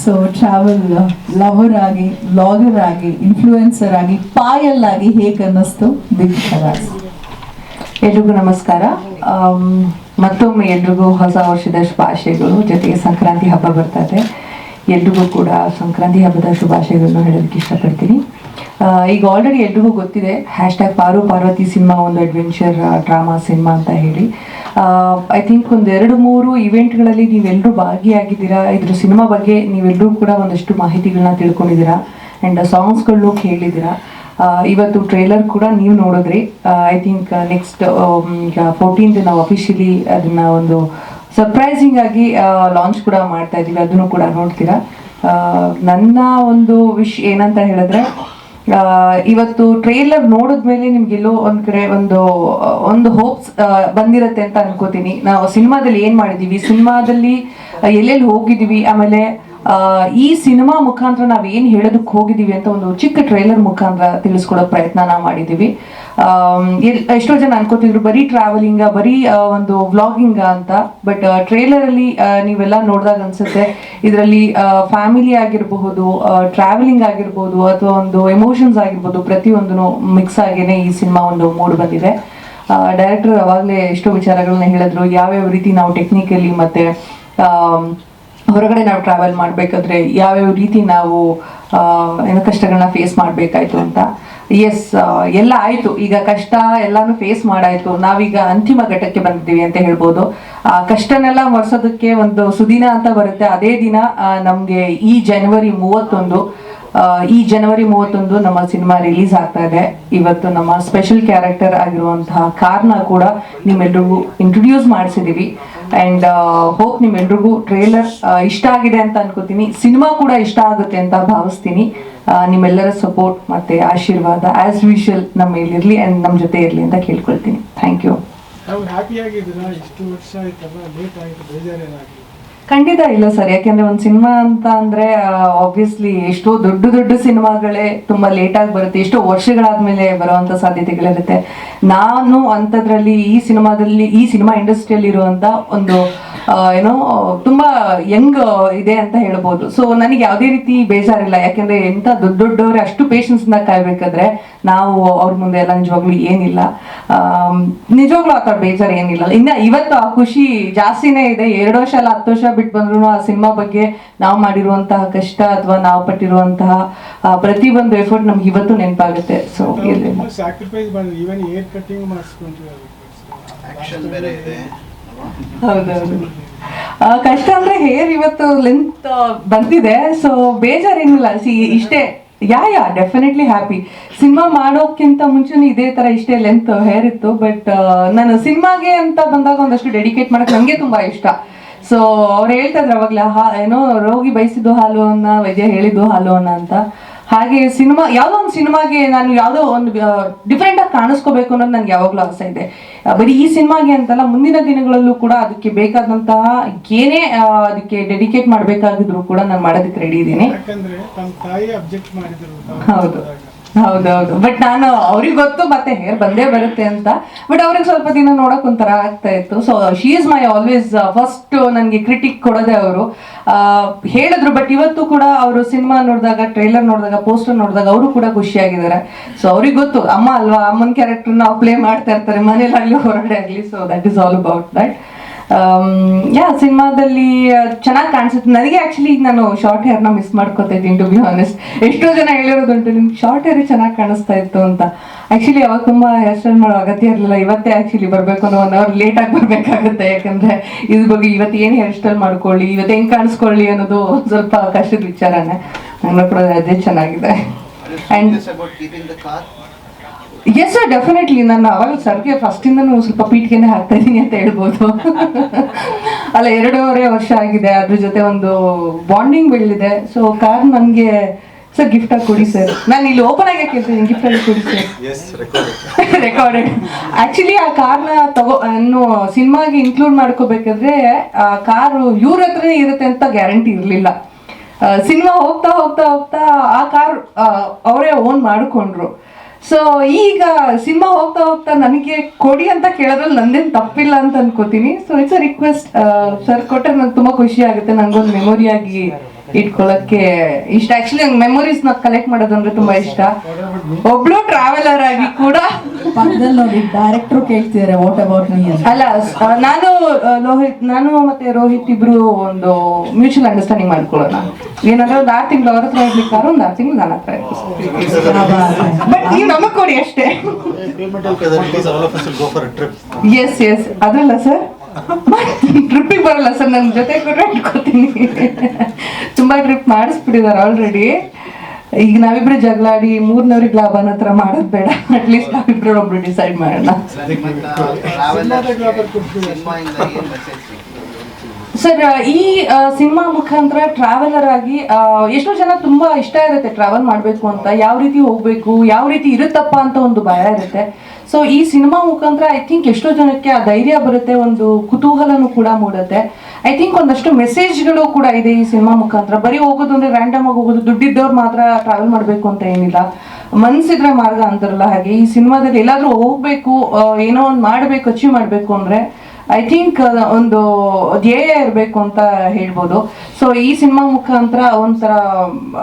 So travel lover ಆಗಿ, blogger ಆಗಿ, influencer ಆಗಿ, ಪಾಯಲ್ ಆಗಿ ಹೇಗೆ ಅನ್ನಿಸ್ತು ದೀಪಿಕಾ ದಾಸ್? ಎಲ್ರಿಗೂ ನಮಸ್ಕಾರ. ಮತ್ತೊಮ್ಮೆ ಎಲ್ರಿಗೂ ಹೊಸ ವರ್ಷದ ಶುಭಾಶಯಗಳು. ಜೊತೆಗೆ ಸಂಕ್ರಾಂತಿ ಹಬ್ಬ ಬರ್ತಾ ಇದೆ. ಎಲ್ರಿಗೂ ಕೂಡ ಸಂಕ್ರಾಂತಿ ಹಬ್ಬದ ಶುಭಾಶಯಗಳನ್ನು ಹೇಳೋದಕ್ಕೆ ಇಷ್ಟಪಡ್ತೀನಿ. ಈಗ ಆಲ್ರೆಡಿ ಎಲ್ರಿಗೂ ಗೊತ್ತಿದೆ, ಹ್ಯಾಶ್ಟ್ಯಾಗ್ ಪಾರು ಪಾರ್ವತಿ ಸಿನಿಮಾ ಒಂದು ಅಡ್ವೆಂಚರ್ ಡ್ರಾಮಾ ಸಿನಿಮಾ ಅಂತ ಹೇಳಿ. ಐ ಥಿಂಕ್ ಒಂದು 2-3 ಇವೆಂಟ್ಗಳಲ್ಲಿ ನೀವೆಲ್ಲರೂ ಭಾಗಿಯಾಗಿದ್ದೀರಾ. ಇದ್ರ ಸಿನಿಮಾ ಬಗ್ಗೆ ನೀವೆಲ್ಲರೂ ಕೂಡ ಒಂದಷ್ಟು ಮಾಹಿತಿಗಳನ್ನ ತಿಳ್ಕೊಂಡಿದ್ದೀರಾ ಆ್ಯಂಡ್ ಸಾಂಗ್ಸ್ಗಳನ್ನೂ ಕೇಳಿದ್ದೀರಾ. ಇವತ್ತು ಟ್ರೇಲರ್ ಕೂಡ ನೀವು ನೋಡಿದ್ರಿ. ಐ ಥಿಂಕ್ ನೆಕ್ಸ್ಟ್ ಈಗ 14th ನಾವು ಅಫಿಷಿಯಲಿ ಅದನ್ನ ಒಂದು ಸರ್ಪ್ರೈಸಿಂಗ್ ಆಗಿ ಲಾಂಚ್ ಕೂಡ ಮಾಡ್ತಾ ಇದ್ದೀವಿ. ಅದನ್ನು ಕೂಡ ನೋಡ್ತೀರಾ. ನನ್ನ ಒಂದು ಏನಂತ ಹೇಳಿದ್ರೆ, ಇವತ್ತು ಟ್ರೇಲರ್ ನೋಡಿದ್ಮೇಲೆ ನಿಮ್ಗೆಲ್ಲೋ ಒಂದ್ ಕಡೆ ಒಂದು ಹೋಪ್ಸ್ ಬಂದಿರತ್ತೆ ಅಂತ ಅನ್ಕೋತೀನಿ. ನಾವು ಸಿನಿಮಾದಲ್ಲಿ ಏನ್ ಮಾಡಿದೀವಿ, ಸಿನಿಮಾದಲ್ಲಿ ಎಲ್ಲೆಲ್ಲಿ ಹೋಗಿದೀವಿ, ಆಮೇಲೆ ಈ ಸಿನಿಮಾ ಮುಖಾಂತರ ನಾವ್ ಏನ್ ಹೇಳೋದಕ್ಕೆ ಹೋಗಿದೀವಿ ಅಂತ ಒಂದು ಚಿಕ್ಕ ಟ್ರೇಲರ್ ಮುಖಾಂತರ ತಿಳಿಸ್ಕೊಡೋ ಪ್ರಯತ್ನ ನಾವು ಮಾಡಿದೀವಿ. ಎಷ್ಟೋ ಜನ ಅನ್ಕೋತಿದ್ರು ಬರೀ ಟ್ರಾವೆಲಿಂಗ್, ಬರೀ ಒಂದು ವ್ಲಾಗಿಂಗ್ ಅಂತ. ಬಟ್ ಟ್ರೇಲರ್ ಅಲ್ಲಿ ನೀವೆಲ್ಲ ನೋಡಿದಾಗ ಅನ್ಸುತ್ತೆ ಇದರಲ್ಲಿ ಫ್ಯಾಮಿಲಿ ಆಗಿರಬಹುದು, ಟ್ರಾವೆಲಿಂಗ್ ಆಗಿರ್ಬೋದು, ಅಥವಾ ಒಂದು ಎಮೋಷನ್ಸ್ ಆಗಿರ್ಬೋದು, ಪ್ರತಿಯೊಂದನ್ನು ಮಿಕ್ಸ್ ಆಗೇನೆ ಈ ಸಿನಿಮಾ ಒಂದು ಮೂಡ್ ಬಂದಿದೆ. ಡೈರೆಕ್ಟರ್ ಅವಾಗಲೇ ಎಷ್ಟೋ ವಿಚಾರಗಳನ್ನ ಹೇಳಿದ್ರು, ಯಾವ್ಯಾವ ರೀತಿ ನಾವು ಟೆಕ್ನಿಕಲಿ ಮತ್ತೆ ಹೊರಗಡೆ ನಾವು ಟ್ರಾವೆಲ್ ಮಾಡಬೇಕಾದ್ರೆ ಯಾವ್ಯಾವ ರೀತಿ ನಾವು ಏನೋ ಕಷ್ಟಗಳನ್ನ ಫೇಸ್ ಮಾಡಬೇಕಾಯ್ತು ಅಂತ. ಎಸ್, ಎಲ್ಲ ಆಯ್ತು. ಈಗ ಕಷ್ಟ ಎಲ್ಲಾನು ಫೇಸ್ ಮಾಡಾಯ್ತು. ನಾವೀಗ ಅಂತಿಮ ಘಟ್ಟಕ್ಕೆ ಬಂದಿದ್ದೀವಿ ಅಂತ ಹೇಳ್ಬೋದು. ಆ ಕಷ್ಟನೆಲ್ಲ ಮರ್ಸೋದಕ್ಕೆ ಒಂದು ಸುದಿನ ಅಂತ ಬರುತ್ತೆ. ಅದೇ ದಿನ ನಮ್ಗೆ ಈ ಜನವರಿ 31 ನಮ್ಮ ಸಿನಿಮಾ ರಿಲೀಸ್ ಆಗ್ತಾ ಇದೆ. ಇವತ್ತು ನಮ್ಮ ಸ್ಪೆಷಲ್ ಕ್ಯಾರೆಕ್ಟರ್ ಆಗಿರುವಂತಹ ಕಾರ್ನ ಕೂಡ ನಿಮ್ಮೆಲ್ರಿಗೂ ಇಂಟ್ರೊಡ್ಯೂಸ್ ಮಾಡಿಸಿದೀವಿ. ಅಂಡ್ ಹೋಪ್ ನಿಮ್ಮೆಲ್ರಿಗೂ ಟ್ರೇಲರ್ ಇಷ್ಟ ಆಗಿದೆ ಅಂತ ಅನ್ಕೋತೀನಿ. ಸಿನಿಮಾ ಕೂಡ ಇಷ್ಟ ಆಗುತ್ತೆ ಅಂತ ಭಾವಿಸ್ತೀನಿ. ನಿಮ್ಮೆಲ್ಲರ ಸಪೋರ್ಟ್ ಮತ್ತೆ ಆಶೀರ್ವಾದ ಆಸ್ ಯೂಶುವಲ್ ನಮ್ಮ ಮೇಲಿರ್ಲಿ ಅಂಡ್ ನಮ್ಮ ಜೊತೆ ಇರ್ಲಿ ಅಂತ ಕೇಳ್ಕೊಳ್ತೀನಿ. Thank you. ಖಂಡಿತ ಇಲ್ಲ ಸರ್. ಯಾಕೆಂದ್ರೆ ಒಂದು ಸಿನಿಮಾ ಅಂತ ಅಂದ್ರೆ ಆಬ್ವಿಯಸ್ಲಿ ಎಷ್ಟೋ ದೊಡ್ಡ ಸಿನಿಮಾಗಳೇ ತುಂಬಾ ಲೇಟ್ ಆಗಿ ಬರುತ್ತೆ. ಎಷ್ಟೋ ವರ್ಷಗಳಾದ್ಮೇಲೆ ಬರುವಂತ ಸಾಧ್ಯತೆಗಳಿರುತ್ತೆ. ನಾನು ಅಂಥದ್ರಲ್ಲಿ ಈ ಸಿನಿಮಾ ಇಂಡಸ್ಟ್ರಿಯಲ್ಲಿ ಇರುವಂತ ಒಂದು ಏನೋ ತುಂಬಾ ಯಂಗ್ ಇದೆ ಅಂತ ಹೇಳ್ಬೋದು. ಸೊ ನನಗೆ ಯಾವುದೇ ರೀತಿ ಬೇಜಾರಿಲ್ಲ. ಯಾಕೆಂದ್ರೆ ಎಂತ ದೊಡ್ಡವ್ರೆ ಅಷ್ಟು ಪೇಷನ್ಸ್ ಇಂದ ಕಾಯ್ಬೇಕಾದ್ರೆ ನಾವು ಅವ್ರ ಮುಂದೆ ಎಲ್ಲ ನಿಜವಾಗ್ಲೂ ಏನಿಲ್ಲ. ನಿಜವಾಗ್ಲೂ ಆ ಥರ ಬೇಜಾರು ಏನಿಲ್ಲ. ಇನ್ನ ಇವತ್ತು ಆ ಖುಷಿ ಜಾಸ್ತಿನೇ ಇದೆ. 2 ವರ್ಷ ಅಲ್ಲ 10 ವರ್ಷ ಬಿಟ್ಟು ಬಂದ್ರು ಆ ಸಿನಿಮಾ ಬಗ್ಗೆ ನಾವು ಮಾಡಿರುವಂತಹ ಕಷ್ಟ ಅಥವಾ ನಾವು ಪಟ್ಟಿರುವಂತಹ ಪ್ರತಿ ಒಂದು ಎಫರ್ಟ್ ನಮ್ಗೆ ಇವತ್ತು ನೆನಪಾಗುತ್ತೆ. ಸೊ ಹೌದೌದು, ಕಷ್ಟ ಅಂದ್ರೆ ಹೇರ್ ಇವತ್ತು ಲೆಂತ್ ಬಂದಿದೆ. ಸೊ ಬೇಜಾರೇನಿಲ್ಲ. ಇಷ್ಟೇ ಡೆಫಿನೆಟ್ಲಿ ಹ್ಯಾಪಿ. ಸಿನಿಮಾ ಮಾಡೋಕ್ಕಿಂತ ಮುಂಚೆನೇ ಇದೇ ತರ ಇಷ್ಟೇ ಲೆಂತ್ ಹೇರ್ ಇತ್ತು. ಬಟ್ ನಾನು ಸಿನಿಮಾಗೆ ಅಂತ ಬಂದಾಗ ಒಂದಷ್ಟು ಡೆಡಿಕೇಟ್ ಮಾಡಕ್ ನಂಗೆ ತುಂಬಾ ಇಷ್ಟ. ಸೊ ಅವ್ರು ಹೇಳ್ತಾ ಇದ್ರು ಅವಾಗ್ಲೇ, ಏನೋ ರೋಗಿ ಬಯಸಿದ್ದು ಹಾಲು ಅನ್ನ, ವೈದ್ಯ ಹೇಳಿದ್ದು ಹಾಲು ಅನ್ನ ಅಂತ. ಹಾಗೆ ಸಿನಿಮಾ, ಯಾವುದೋ ಒಂದು ಸಿನಿಮಾಗೆ ನಾನು ಯಾವುದೋ ಒಂದು ಡಿಫ್ರೆಂಟ್ ಆಗಿ ಕಾಣಿಸ್ಕೋಬೇಕು ಅನ್ನೋದು ನನ್ಗೆ ಯಾವಾಗ್ಲೂ ಆಸೆ ಇದೆ. ಬರೀ ಈ ಸಿನಿಮಾಗೆ ಅಂತಲ್ಲ, ಮುಂದಿನ ದಿನಗಳಲ್ಲೂ ಕೂಡ ಅದಕ್ಕೆ ಬೇಕಾದಂತಹ ಏನೇ ಅದಕ್ಕೆ ಡೆಡಿಕೇಟ್ ಮಾಡ್ಬೇಕಾಗಿದ್ರು ಕೂಡ ನಾನು ಮಾಡೋದಕ್ಕೆ ರೆಡಿ ಇದ್ದೀನಿ. ಹೌದೌದು. ಬಟ್ ನಾನು ಅವ್ರಿಗೆ ಗೊತ್ತು ಮತ್ತೆ ಹೇರ್ ಬಂದೇ ಬರುತ್ತೆ ಅಂತ. ಬಟ್ ಅವ್ರಿಗೆ ಸ್ವಲ್ಪ ದಿನ ನೋಡಕ್ ಒಂಥರ ಆಗ್ತಾ ಇತ್ತು. So she is my always first ನನಗೆ ಕ್ರಿಟಿಕ್ ಕೊಡೋದೆ ಅವರು. ಹೇಳಿದ್ರು. ಬಟ್ ಇವತ್ತು ಕೂಡ ಅವರು ಸಿನಿಮಾ ನೋಡಿದಾಗ, ಟ್ರೈಲರ್ ನೋಡಿದಾಗ, ಪೋಸ್ಟರ್ ನೋಡಿದಾಗ ಅವರು ಕೂಡ ಖುಷಿಯಾಗಿದ್ದಾರೆ. ಸೊ ಅವ್ರಿಗೆ ಗೊತ್ತು, ಅಮ್ಮ ಅಲ್ವಾ, ಅಮ್ಮನ ಕ್ಯಾರೆಕ್ಟರ್ ನಾವು ಪ್ಲೇ ಮಾಡ್ತಾ ಇರ್ತಾರೆ ಮನೇಲಾಗ್ಲಿ ಹೊರಗಡೆ ಆಗ್ಲಿ. So that is all about that. ಸಿನಿಮಾದಲ್ಲಿ ಚೆನ್ನಾಗಿ ಕಾಣಿಸುತ್ತೆ. ನನಗೆ ಆಕ್ಚುಲಿ ಈಗ ನಾನು ಶಾರ್ಟ್ ಹೇರ್ನ ಮಿಸ್ ಮಾಡ್ಕೋತಾ ಇದ್ದೀನಿ, ಟು ಬಿ ಆನೆಸ್ಟ್. ಎಷ್ಟೋ ಜನ ಹೇಳಿರೋದುಂಟು, ನಿಮ್ಗೆ ಶಾರ್ಟ್ ಹೇರ್ ಚೆನ್ನಾಗಿ ಕಾಣಿಸ್ತಾ ಇತ್ತು ಅಂತ. ಆಕ್ಚುಲಿ ಅವಾಗ ತುಂಬಾ ಹೇರ್ ಸ್ಟೈಲ್ ಮಾಡೋ ಅಗತ್ಯ ಇರಲಿಲ್ಲ. ಇವತ್ತೇ ಆಕ್ಚುಲಿ ಬರ್ಬೇಕು ಅನ್ನೋ 1 hour ಲೇಟ್ ಆಗಿ ಬರ್ಬೇಕಾಗುತ್ತೆ. ಯಾಕಂದ್ರೆ ಇದ್ರ ಬಗ್ಗೆ ಇವತ್ತು ಏನು ಹೇರ್ ಸ್ಟೈಲ್ ಮಾಡ್ಕೊಳ್ಳಿ, ಇವತ್ತು ಹೆಂಗ್ ಕಾಣಿಸ್ಕೊಳ್ಳಿ ಅನ್ನೋದು ಸ್ವಲ್ಪ ಕಷ್ಟದ ವಿಚಾರನೇ. ನನ್ನ ಕೂಡ ಅದೇ ಚೆನ್ನಾಗಿದೆ. And yes sir, definitely. ನಾನು ಅವಾಗ ಸರ್ಗೆ ಫಸ್ಟಿಂದನೂ ಸ್ವಲ್ಪ ಪೀಠಿಗೆನೆ ಹಾಕ್ತಾ ಇದ್ದೀನಿ ಅಂತ ಹೇಳ್ಬೋದು. ಅಲ್ಲ, 2.5 ವರ್ಷ ಆಗಿದೆ. ಅದ್ರ ಜೊತೆ ಒಂದು ಬಾಂಡಿಂಗ್ ಬೆಳೆದಿದೆ. ಸೊ ಕಾರ್ ನನಗೆ ಸರ್ ಗಿಫ್ಟ್ ಆಗಿ ಕೊಡಿ ಸರ್. ನಾನು ಇಲ್ಲಿ ಓಪನ್ ಆಗಿ ಕೇಳ್ತೀನಿ, ಗಿಫ್ಟ್ ಆಗಿ ಕೊಡಿ ಸರ್. ರೆಕಾರ್ಡೆಡ್. ಆಕ್ಚುಲಿ ಆ ಕಾರ್ನ ಸಿನಿಮಾಗೆ ಇನ್ಕ್ಲೂಡ್ ಮಾಡ್ಕೋಬೇಕಾದ್ರೆ ಆ ಕಾರು ಇವ್ರ ಹತ್ರನೇ ಇರುತ್ತೆ ಅಂತ ಗ್ಯಾರಂಟಿ ಇರಲಿಲ್ಲ. ಸಿನಿಮಾ ಹೋಗ್ತಾ ಆ ಕಾರ್ ಅವರೇ ಓನ್ ಮಾಡಿಕೊಂಡ್ರು. ಸೊ ಈಗ ಸಿನಿಮಾ ಹೋಗ್ತಾ ನನಗೆ ಕೊಡಿ ಅಂತ ಕೇಳೋದ್ರಲ್ಲಿ ನಂದೇನು ತಪ್ಪಿಲ್ಲ ಅಂತ ಅನ್ಕೋತೀನಿ. So it's a request. Sir ಕೊಟ್ಟರೆ ನಂಗೆ ತುಂಬ ಖುಷಿ ಆಗುತ್ತೆ. ನನಗೊಂದು ಮೆಮೊರಿಯಾಗಿ ಇಟ್ಕೊಳ್ಳೋಕ್ಕೆ ಇಷ್ಟ. ಆಕ್ಚುಲಿ ನಂಗೆ ಮೆಮೊರೀಸ್ನ ಕಲೆಕ್ಟ್ ಮಾಡೋದಂದ್ರೆ ತುಂಬಾ ಇಷ್ಟ. ಒಬ್ಳು ಟ್ರಾವೆಲರ್ ಆಗಿ ಕೂಡ ಪಕ್ಕದಲ್ಲಿ ನೋಡಿ ಡೈರೆಕ್ಟ್ರು ಕೇಳ್ತಿದ್ದಾರೆ ವಾಟ್ ಅಬೌಟ್ ಮೀ ಅಂತ. ಅಲ್ಲ, ನಾನು ಮತ್ತೆ ರೋಹಿತ್ ಇಬ್ರು ಒಂದು ಮ್ಯೂಚುವಲ್ ಅಂಡರ್ಸ್ಟ್ಯಾಂಡಿಂಗ್ ಮಾಡ್ಕೊಳ್ಳೋಣ. ಏನಂದ್ರೆ ಒಂದು 6 ತಿಂಗಳು ಅವ್ರ ಹತ್ರ ಇರ್ಲಿಕ್ಕಾದ್ರೆ ಒಂದು 6 ತಿಂಗಳು ನನ್ನ ಹತ್ರ ಬಟ್ ನೀವು ನಮಗ್ ಕೊಡಿ ಅಷ್ಟೇ. ಎಸ್ ಅದ್ರಲ್ಲ ಸರ್, ಟ್ರಿಪ್ಪಿಗೆ ಬರಲ್ಲ ಸರ್, ನನ್ನ ಜೊತೆ ಕೂಡ ಇಟ್ಕೋತೀನಿ. ತುಂಬಾ ಟ್ರಿಪ್ ಮಾಡಿಸ್ಬಿಟ್ಟಿದ್ದಾರೆ ಆಲ್ರೆಡಿ. ಈಗ ನಾವಿಬ್ರು ಜಗಳಾಡಿ 3ನವ್ರಿಗೆ ಲಾಭ ಹತ್ರ ಮಾಡೋದು ಬೇಡ, ಅಟ್ಲೀಸ್ಟ್ ನಾವಿಬ್ರು ಒಬ್ರು ಡಿಸೈಡ್ ಮಾಡೋಣ. ಸರ್, ಈ ಸಿನಿಮಾ ಮುಖಾಂತರ ಟ್ರಾವೆಲರ್ ಆಗಿ ಎಷ್ಟೋ ಜನ ತುಂಬಾ ಇಷ್ಟ ಇರುತ್ತೆ ಟ್ರಾವೆಲ್ ಮಾಡಬೇಕು ಅಂತ, ಯಾವ ರೀತಿ ಹೋಗ್ಬೇಕು, ಯಾವ ರೀತಿ ಇರುತ್ತಪ್ಪ ಅಂತ ಒಂದು ಭಯ ಇರುತ್ತೆ. ಸೊ ಈ ಸಿನಿಮಾ ಮುಖಾಂತರ ಐ ಥಿಂಕ್ ಎಷ್ಟೋ ಜನಕ್ಕೆ ಆ ಧೈರ್ಯ ಬರುತ್ತೆ, ಒಂದು ಕುತೂಹಲನೂ ಕೂಡ ಮೂಡುತ್ತೆ. ಐ ಥಿಂಕ್ ಒಂದಷ್ಟು ಮೆಸೇಜ್ಗಳು ಕೂಡ ಇದೆ ಈ ಸಿನಿಮಾ ಮುಖಾಂತರ. ಬರೀ ಹೋಗೋದು ಅಂದ್ರೆ ರ್ಯಾಂಡಮ್ ಆಗಿ ಹೋಗೋದು, ದುಡ್ಡಿದ್ದವ್ರು ಮಾತ್ರ ಟ್ರಾವೆಲ್ ಮಾಡಬೇಕು ಅಂತ ಏನಿಲ್ಲ, ಮನ್ಸಿದ್ರೆ ಮಾರ್ಗ ಅಂತಾರಲ್ಲ ಹಾಗೆ ಈ ಸಿನಿಮಾದಲ್ಲಿ ಎಲ್ಲಾದ್ರೂ ಹೋಗ್ಬೇಕು, ಏನೋ ಒಂದು ಮಾಡಬೇಕು, ಅಚೀವ್ ಮಾಡಬೇಕು ಅಂದ್ರೆ ಐ ಥಿಂಕ್ ಒಂದು ಧ್ಯೇಯ ಇರಬೇಕು ಅಂತ ಹೇಳ್ಬೋದು. ಸೊ ಈ ಸಿನಿಮಾ ಮುಖಾಂತರ ಒಂಥರ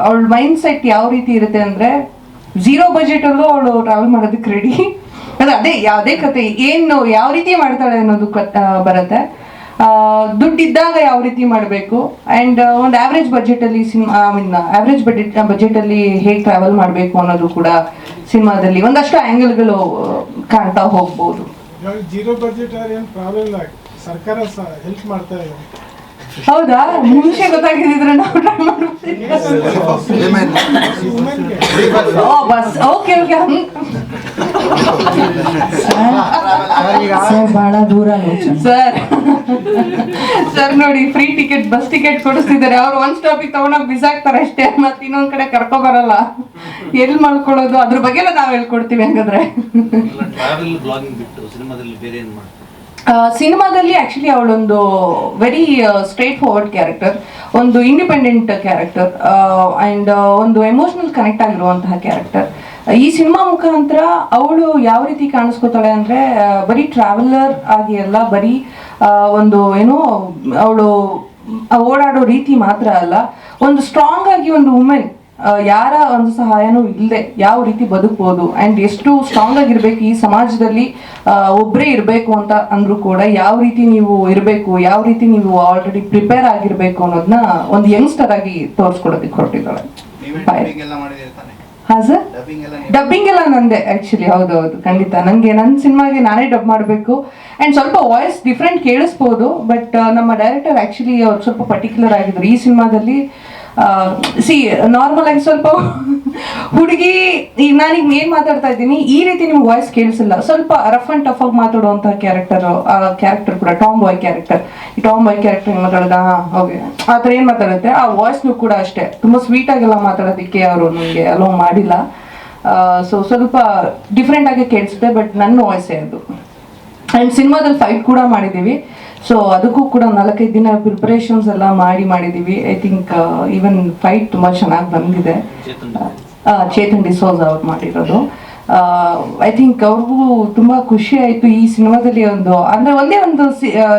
ಅವಳ ಮೈಂಡ್ ಸೆಟ್ ಯಾವ ರೀತಿ ಇರುತ್ತೆ ಅಂದ್ರೆ 0 ಬಜೆಟಲ್ಲೂ ಅವಳು ಟ್ರಾವೆಲ್ ಮಾಡೋದಕ್ಕೆ ರೆಡಿ. ಅದೇ ಯಾವುದೇ ಕತೆ ಏನು ಯಾವ ರೀತಿ ಮಾಡ್ತಾಳೆ ಅನ್ನೋದು ಬರುತ್ತೆ. ದುಡ್ಡಿದ್ದಾಗ ಯಾವ ರೀತಿ ಮಾಡಬೇಕು ಆ್ಯಂಡ್ ಒಂದು ಆವ್ರೇಜ್ ಬಜೆಟಲ್ಲಿ ಆವ್ರೇಜ್ ಬಜೆಟಲ್ಲಿ ಹೇಗೆ ಟ್ರಾವೆಲ್ ಮಾಡಬೇಕು ಅನ್ನೋದು ಕೂಡ ಸಿನಿಮಾದಲ್ಲಿ ಒಂದಷ್ಟು ಆ್ಯಂಗಲ್ಗಳು ಕಾಣ್ತಾ ಹೋಗ್ಬೋದು. 0 ಬಜೆಟ್ ಏನು ಪ್ರಾಬ್ಲಮ್ ಇಲ್ಲ, ಸರ್ಕಾರ ಹೆಲ್ಪ್ ಮಾಡ್ತಾ ಇದೆ. ಹೌದಾ, ಮುಂಚೆ ಗೊತ್ತಾಗಿದ್ರೆ ನಾವು ಟ್ರೈ ಮಾಡ್ತೀವಿ. ಬಸ್ ಓಕೆ ಸರ್ ಬಹಳ ದೂರ ಸರ್ ನೋಡಿ, ಫ್ರೀ ಟಿಕೆಟ್, ಬಸ್ ಟಿಕೆಟ್ ಕೊಡಿಸ್ತಿದ್ದಾರೆ. ಅವ್ರು ಒಂದ್ ಸ್ಟಾಪಿಗೆ ತಗೊಂಡೋಗಿ ಬಿಸಾಕ್ತಾರೆ ಅಷ್ಟೇ, ಮತ್ತೆ ಇನ್ನೊಂದ್ ಕಡೆ ಕರ್ಕೊ ಬರಲ್ಲ. ಎಲ್ಲಿ ಮಾಡ್ಕೊಳ್ಳೋದು ಅದ್ರ ಬಗ್ಗೆ ನಾವ್ ಹೇಳ್ಕೊಡ್ತೀವಿ. ಹಂಗಾದ್ರೆ ಸಿನಿಮಾದಲ್ಲಿ ಆಕ್ಚುಲಿ ಅವಳೊಂದು ವೆರಿ ಸ್ಟ್ರೇಟ್ ಫಾರ್ವರ್ಡ್ ಕ್ಯಾರೆಕ್ಟರ್, ಒಂದು ಇಂಡಿಪೆಂಡೆಂಟ್ ಕ್ಯಾರೆಕ್ಟರ್ ಅಂಡ್ ಒಂದು ಎಮೋಷನಲ್ ಕನೆಕ್ಟ್ ಆಗಿರುವಂತಹ ಕ್ಯಾರೆಕ್ಟರ್. ಈ ಸಿನಿಮಾ ಮುಖಾಂತರ ಅವಳು ಯಾವ ರೀತಿ ಕಾಣಿಸ್ಕೋತಾಳೆ ಅಂದ್ರೆ ಬರೀ ಟ್ರಾವೆಲರ್ ಆಗಿ ಅಲ್ಲ, ಬರೀ ಒಂದು ಏನೋ ಅವಳು ಓಡಾಡೋ ರೀತಿ ಮಾತ್ರ ಅಲ್ಲ, ಒಂದು ಸ್ಟ್ರಾಂಗ್ ಆಗಿ ಒಂದು ವುಮೆನ್, ಯಾರ ಒಂದು ಸಹಾಯನೂ ಇಲ್ಲದೆ ಯಾವ ರೀತಿ ಬದುಕ್ಬೋದು ಆ್ಯಂಡ್ ಎಷ್ಟು ಸ್ಟ್ರಾಂಗ್ ಆಗಿರ್ಬೇಕು ಈ ಸಮಾಜದಲ್ಲಿ. ಒಬ್ಬರೇ ಇರಬೇಕು ಅಂತ ಅಂದ್ರೂ ಕೂಡ ಯಾವ ರೀತಿ ನೀವು ಇರಬೇಕು, ಯಾವ ರೀತಿ ನೀವು ಆಲ್ರೆಡಿ ಪ್ರಿಪೇರ್ ಆಗಿರ್ಬೇಕು ಅನ್ನೋದನ್ನ ಒಂದು ಯಂಗ್ಸ್ಟರ್ ಆಗಿ ತೋರಿಸ್ಕೊಡೋದಕ್ಕೆ ಹೊರಟಿದ್ದಾಳೆ. ಹಾ ಸರ್, ಡಬ್ಬಿಂಗ್ ಎಲ್ಲ ನಂದೆ ಆಕ್ಚುಲಿ. ಹೌದೌದು, ಖಂಡಿತ. ನನಗೆ ನನ್ನ ಸಿನಿಮಾಗೆ ನಾನೇ ಡಬ್ ಮಾಡಬೇಕು ಆ್ಯಂಡ್ ಸ್ವಲ್ಪ ವಾಯ್ಸ್ ಡಿಫ್ರೆಂಟ್ ಕೇಳಿಸ್ಬೋದು. ಬಟ್ ನಮ್ಮ ಡೈರೆಕ್ಟರ್ ಆ್ಯಕ್ಚುಲಿ ಅವ್ರು ಸ್ವಲ್ಪ ಪರ್ಟಿಕ್ಯುಲರ್ ಆಗಿದ್ರು ಈ ಸಿನಿಮಾದಲ್ಲಿ. ನಾರ್ಮಲ್ ಆಗಿ ಸ್ವಲ್ಪ ಹುಡುಗಿ, ಈಗ ನಾನೀಗ ಏನ್ ಮಾತಾಡ್ತಾ ಇದ್ದೀನಿ ಈ ರೀತಿ ನಿಮ್ಗೆ ವಾಯ್ಸ್ ಕೇಳಿಸಿಲ್ಲ, ಸ್ವಲ್ಪ ರಫ್ ಅಂಡ್ ಟಫ್ ಆಗಿ ಮಾತಾಡುವಂತಹ ಕ್ಯಾರೆಕ್ಟರ್ ಕೂಡ ಟಾಮ್ ಬಾಯ್ ಕ್ಯಾರೆಕ್ಟರ್. ಈ ಟಾಮ್ ಬಾಯ್ ಕ್ಯಾರೆಕ್ಟರ್ ಹೆಂಗ್ ಮಾತಾಡೋದ ಹೋಗಿ ಆ ಥರ ಏನ್ ಮಾತಾಡುತ್ತೆ, ಆ ವಾಯ್ಸ್ನು ಕೂಡ ಅಷ್ಟೇ ತುಂಬಾ ಸ್ವೀಟ್ ಆಗೆಲ್ಲ ಮಾತಾಡೋದಕ್ಕೆ ಅವರು ನನಗೆ ಅಲೋ ಮಾಡಿಲ್ಲ. ಸೊ ಸ್ವಲ್ಪ ಡಿಫ್ರೆಂಟ್ ಆಗಿ ಕೇಳಿಸುತ್ತೆ, ಬಟ್ ನನ್ನ ವಾಯ್ಸೇ ಅದು. ಆ್ಯಂಡ್ ಸಿನಿಮಾದಲ್ಲಿ ಫೈಟ್ ಕೂಡ ಮಾಡಿದ್ದೀವಿ. ಸೊ ಅದಕ್ಕೂ ಕೂಡ 4-5 ದಿನ ಪ್ರಿಪರೇಷನ್ಸ್ ಎಲ್ಲ ಮಾಡಿದ್ದೀವಿ. ಐ ಥಿಂಕ್ ಈವನ್ ಫೈಟ್ ತುಂಬ ಚೆನ್ನಾಗಿ ಬಂದಿದೆ. ಚೇತನ್ ಡಿಸೋಜ್ ಅವ್ರು ಮಾಡಿರೋದು. ಐ ಥಿಂಕ್ ಅವ್ರಿಗೂ ತುಂಬ ಖುಷಿ ಆಯಿತು ಈ ಸಿನಿಮಾದಲ್ಲಿ. ಒಂದೇ ಒಂದು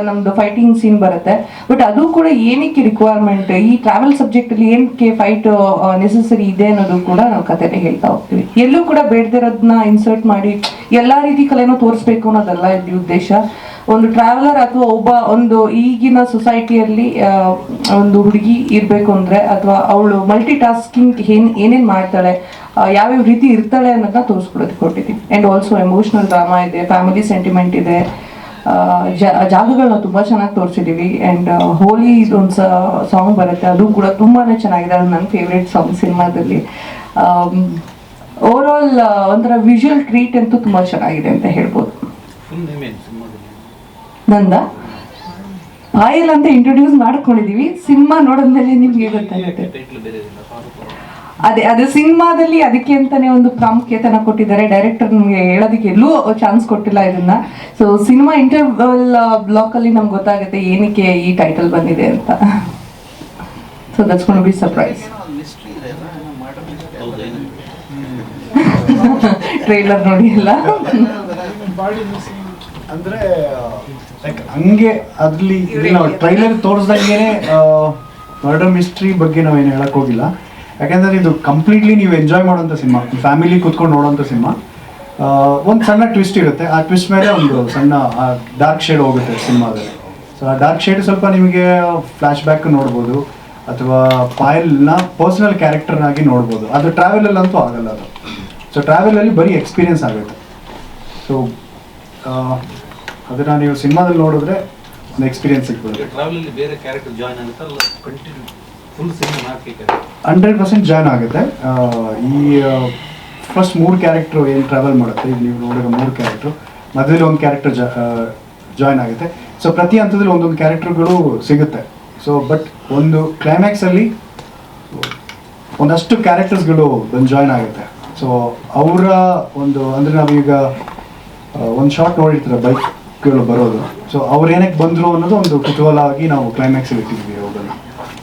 ನಮ್ಮದು ಫೈಟಿಂಗ್ ಸೀನ್ ಬರುತ್ತೆ, ಬಟ್ ಅದು ಕೂಡ ಏನಕ್ಕೆ ರಿಕ್ವೈರ್ಮೆಂಟ್, ಈ ಟ್ರಾವೆಲ್ ಸಬ್ಜೆಕ್ಟಲ್ಲಿ ಏನಕ್ಕೆ ಫೈಟ್ ನೆಸೆಸರಿ ಇದೆ ಅನ್ನೋದು ಕೂಡ ನಾವು ಕಥೆನೇ ಹೇಳ್ತಾ ಹೋಗ್ತೀವಿ. ಎಲ್ಲೂ ಕೂಡ ಬೇಡದಿರೋದನ್ನ ಇನ್ಸರ್ಟ್ ಮಾಡಿ ಎಲ್ಲ ರೀತಿ ಕಲೆನೂ ತೋರಿಸ್ಬೇಕು ಅನ್ನೋದಲ್ಲ ಇಲ್ಲಿ ಉದ್ದೇಶ. ಒಂದು ಟ್ರಾವೆಲರ್ ಅಥವಾ ಒಂದು ಈಗಿನ ಸೊಸೈಟಿಯಲ್ಲಿ ಒಂದು ಹುಡುಗಿ ಇರಬೇಕು ಅಂದರೆ, ಅಥವಾ ಅವಳು ಮಲ್ಟಿ ಟಾಸ್ಕಿಂಗ್ ಏನೇನು ಮಾಡ್ತಾಳೆ, ಯಾವ್ಯಾವ ರೀತಿ ಇರ್ತಾಳೆ ಅನ್ನೋದನ್ನ ತೋರಿಸ್ಕೊಡೋದಕ್ಕೆ ಕೊಟ್ಟಿದ್ದೀವಿ. ಆ್ಯಂಡ್ ಆಲ್ಸೋ ಎಮೋಷ್ನಲ್ ಡ್ರಾಮಾ ಇದೆ, ಫ್ಯಾಮಿಲಿ ಸೆಂಟಿಮೆಂಟ್ ಇದೆ, ಜಾಗಗಳನ್ನ ತುಂಬ ಚೆನ್ನಾಗಿ ತೋರಿಸಿದ್ದೀವಿ. ಆ್ಯಂಡ್ ಹೋಲಿ ಇದೊಂದು ಸಾಂಗ್ ಬರುತ್ತೆ, ಅದು ಕೂಡ ತುಂಬಾ ಚೆನ್ನಾಗಿದೆ. ಅದು ನನ್ನ ಫೇವ್ರೇಟ್ ಸಾಂಗ್ ಸಿನಿಮಾದಲ್ಲಿ. ಓವರ್ ಆಲ್ ಒಂಥರ ವಿಜುವಲ್ ಟ್ರೀಟ್ ಅಂತೂ ತುಂಬ ಚೆನ್ನಾಗಿದೆ ಅಂತ ಹೇಳ್ಬೋದು. ನಂದ ಆಯಲ್ ಅಂತ ಇಂಟ್ರೊಡ್ಯೂಸ್ ಮಾಡ್ಕೊಂಡಿದೀವಿ, ಸಿನಿಮಾ ನೋಡಿದ್ಮೇಲೆ ನಿಮ್ಗೆ ಗೊತ್ತಾಗುತ್ತೆ. ಅದು ಸಿನಿಮಾದಲ್ಲಿ ಅದಕ್ಕೆ ಅಂತಾನೆ ಒಂದು ಪ್ರಾಮುಖ್ಯತೆನ ಕೊಟ್ಟಿದ್ದಾರೆ. ಡೈರೆಕ್ಟರ್ ನಮ್ಗೆ ಹೇಳೋದಕ್ಕೆ ಎಲ್ಲೂ ಚಾನ್ಸ್ ಕೊಟ್ಟಿಲ್ಲ ಇದನ್ನ. ಸೊ ಸಿನಿಮಾ ಇಂಟರ್ವಲ್ ಬ್ಲಾಕ್ ಅಲ್ಲಿ ನಮ್ಗೆ ಗೊತ್ತಾಗುತ್ತೆ ಏನಕ್ಕೆ ಈ ಟೈಟಲ್ ಬಂದಿದೆ ಅಂತ. So that's gonna B surprise. Trailer ನೋಡಿ ಎಲ್ಲ ಅಂದ್ರೆ ಲೈಕ್ ಹಂಗೆ ಅದ್ರಲ್ಲಿ ನಾವು ಟ್ರೈಲರ್ ತೋರಿಸ್ದಂಗೆನೆ ಮರ್ಡರ್ ಮಿಸ್ಟ್ರಿ ಬಗ್ಗೆ ನಾವೇನು ಹೇಳಕ್ ಹೋಗಿಲ್ಲ, ಯಾಕೆಂದರೆ ಇದು ಕಂಪ್ಲೀಟ್ಲಿ ನೀವು ಎಂಜಾಯ್ ಮಾಡೋಂಥ ಸಿನಿಮಾ, ಫ್ಯಾಮಿಲಿ ಕೂತ್ಕೊಂಡು ನೋಡೋಂಥ ಸಿನಿಮಾ. ಒಂದು ಸಣ್ಣ ಟ್ವಿಸ್ಟ್ ಇರುತ್ತೆ, ಆ ಟ್ವಿಸ್ಟ್ ಮೇಲೆ ಒಂದು ಸಣ್ಣ ಡಾರ್ಕ್ ಶೇಡ್ ಹೋಗುತ್ತೆ ಸಿನಿಮಾದಲ್ಲಿ. ಸೊ ಆ ಡಾರ್ಕ್ ಶೇಡ್ ಸ್ವಲ್ಪ ನಿಮಗೆ ಫ್ಲ್ಯಾಶ್ ಬ್ಯಾಕ್ ನೋಡ್ಬೋದು, ಅಥವಾ ಪಾಯಲ್ನ ಪರ್ಸ್ನಲ್ ಕ್ಯಾರೆಕ್ಟರ್ನಾಗಿ ನೋಡ್ಬೋದು. ಅದು ಟ್ರಾವೆಲಲ್ಲಂತೂ ಆಗಲ್ಲ ಅದು. ಸೊ ಟ್ರಾವೆಲಲ್ಲಿ ಬರೀ ಎಕ್ಸ್ಪೀರಿಯನ್ಸ್ ಆಗುತ್ತೆ. ಸೊ ಅದನ್ನು ನೀವು ಸಿನಿಮಾದಲ್ಲಿ ನೋಡಿದ್ರೆ ಒಂದು ಎಕ್ಸ್ಪೀರಿಯನ್ಸ್ ಸಿಗ್ಬೋದು. ಟ್ರಾವೆಲಲ್ಲಿ ಬೇರೆ ಕ್ಯಾರೆಕ್ಟರ್ ಜಾಯ್ನ್ ಆಗುತ್ತಲ್ಲ, ಕಂಟಿನ್ಯೂ ಫುಲ್ ಸಿನಿಮಾ 100% ಜಾಯ್ನ್ ಆಗುತ್ತೆ. ಈ ಫಸ್ಟ್ 3 ಕ್ಯಾರೆಕ್ಟ್ರು ಏನು ಟ್ರಾವೆಲ್ ಮಾಡುತ್ತೆ, ಈಗ ನೀವು ನೋಡಿರೋ 3 ಕ್ಯಾರೆಕ್ಟ್ರು, ಮಧ್ಯದಲ್ಲಿ ಒಂದು ಕ್ಯಾರೆಕ್ಟರ್ ಜಾಯ್ನ್ ಆಗುತ್ತೆ. ಸೊ ಪ್ರತಿ ಹಂತದಲ್ಲಿ ಒಂದೊಂದು ಕ್ಯಾರೆಕ್ಟರ್ಗಳು ಸಿಗುತ್ತೆ. ಸೊ ಬಟ್ ಒಂದು ಕ್ಲೈಮ್ಯಾಕ್ಸಲ್ಲಿ ಒಂದಷ್ಟು ಕ್ಯಾರೆಕ್ಟರ್ಸ್ಗಳು ಬಂದು ಜಾಯ್ನ್ ಆಗುತ್ತೆ. ಸೊ ಅವರ ಒಂದು ಅಂದರೆ ನಾವೀಗ ಒಂದು ಶಾರ್ಟ್ ನೋಡಿರ್ತಾರೆ ಬೈಕ್ಗಳು ಬರೋದು. ಸೊ ಅವ್ರು ಏನಕ್ಕೆ ಬಂದರು ಅನ್ನೋದು ಒಂದು ಕುತೂಹಲ ಆಗಿ ನಾವು ಕ್ಲೈಮ್ಯಾಕ್ಸಲ್ಲಿ ಇಟ್ಟಿದ್ವಿ ಅವುಗಳನ್ನ.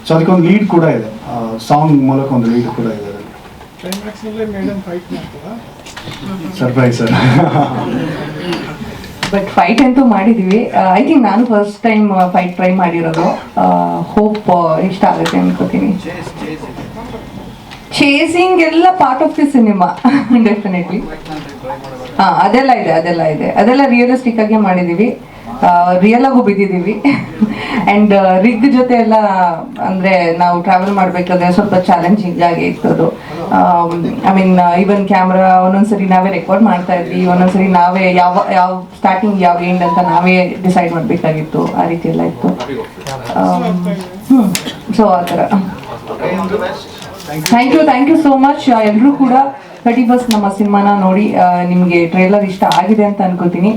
ಸೊ ಅದಕ್ಕೊಂದು ಲೀಡ್ ಕೂಡ ಇದೆ, ಸಾಂಗ್ ಮೂಲಕ ಒಂದು ಲೀಡ್ ಕೂಡ ಇದೆ ಅದರಲ್ಲಿ. ಕ್ಲೈಮ್ಯಾಕ್ಸ್ನಲ್ಲೇ ಮೇಡಮ್ ಫೈಟ್ ಮಾಡ್ತಾರಾ? Surprise sir. ಬಟ್ ಫೈಟ್ ಅಂತೂ ಮಾಡಿದೀವಿ. ಐ ಥಿಂಕ್ ನಾನು ಫಸ್ಟ್ ಟೈಮ್ ಫೈಟ್ ಟ್ರೈ ಮಾಡಿರೋದು. ಹೋಪ್ ಇಷ್ಟ ಆಗುತ್ತೆ ಅನ್ಕೋತೀನಿ. ಚೇಸಿಂಗ್ ಎಲ್ಲ part of the cinema definitely. ಅದೆಲ್ಲ ಇದೆ, ಅದೆಲ್ಲ ರಿಯಲಿಸ್ಟಿಕ್ ಆಗಿ ಮಾಡಿದೀವಿ, ರಿಯಲ್ ಆಗು ಬಿದ್ದಿದ್ದೀವಿ. ಆ್ಯಂಡ್ ರಿಗ್ ಜೊತೆ ಎಲ್ಲ ಅಂದರೆ ನಾವು ಟ್ರಾವೆಲ್ ಮಾಡಬೇಕಾದ್ರೆ ಸ್ವಲ್ಪ ಚಾಲೆಂಜಿಂಗ್ ಆಗಿ ಇತ್ತು ಅದು. ಐ ಮೀನ್ ಈವನ್ ಕ್ಯಾಮ್ರಾ ಒಂದೊಂದ್ಸರಿ ನಾವೇ ರೆಕಾರ್ಡ್ ಮಾಡ್ತಾ ಇದ್ವಿ, ಒಂದೊಂದ್ಸರಿ ನಾವೇ ಯಾವ ಸ್ಟಾರ್ಟಿಂಗ್ ಯಾವ ಎಂಡ್ ಅಂತ ನಾವೇ ಡಿಸೈಡ್ ಮಾಡಬೇಕಾಗಿತ್ತು. ಆ ರೀತಿ ಎಲ್ಲ ಇತ್ತು. ಸೊ ಆ ಥರ. Thank you so much. ಎಲ್ಲರೂ ಕೂಡ 31st ನಮ್ಮ ಸಿನಿಮಾನ ನೋಡಿ ನಿಮಗೆ ಟ್ರೇಲರ್ ಇಷ್ಟ ಆಗಿದೆ ಅಂತ ಅನ್ಕೋತೀನಿ.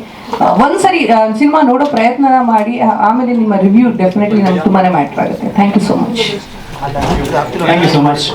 ಒಂದ್ಸರಿ ಸಿನಿಮಾ ನೋಡೋ ಪ್ರಯತ್ನ ಮಾಡಿ, ಆಮೇಲೆ ನಿಮ್ಮ ರಿವ್ಯೂ ಡೆಫಿನೆಟ್ಲಿ ನಮ್ಗೆ ತುಂಬಾನೇ ಮ್ಯಾಟರ್ ಆಗುತ್ತೆ. Thank you so much. Thank you so much.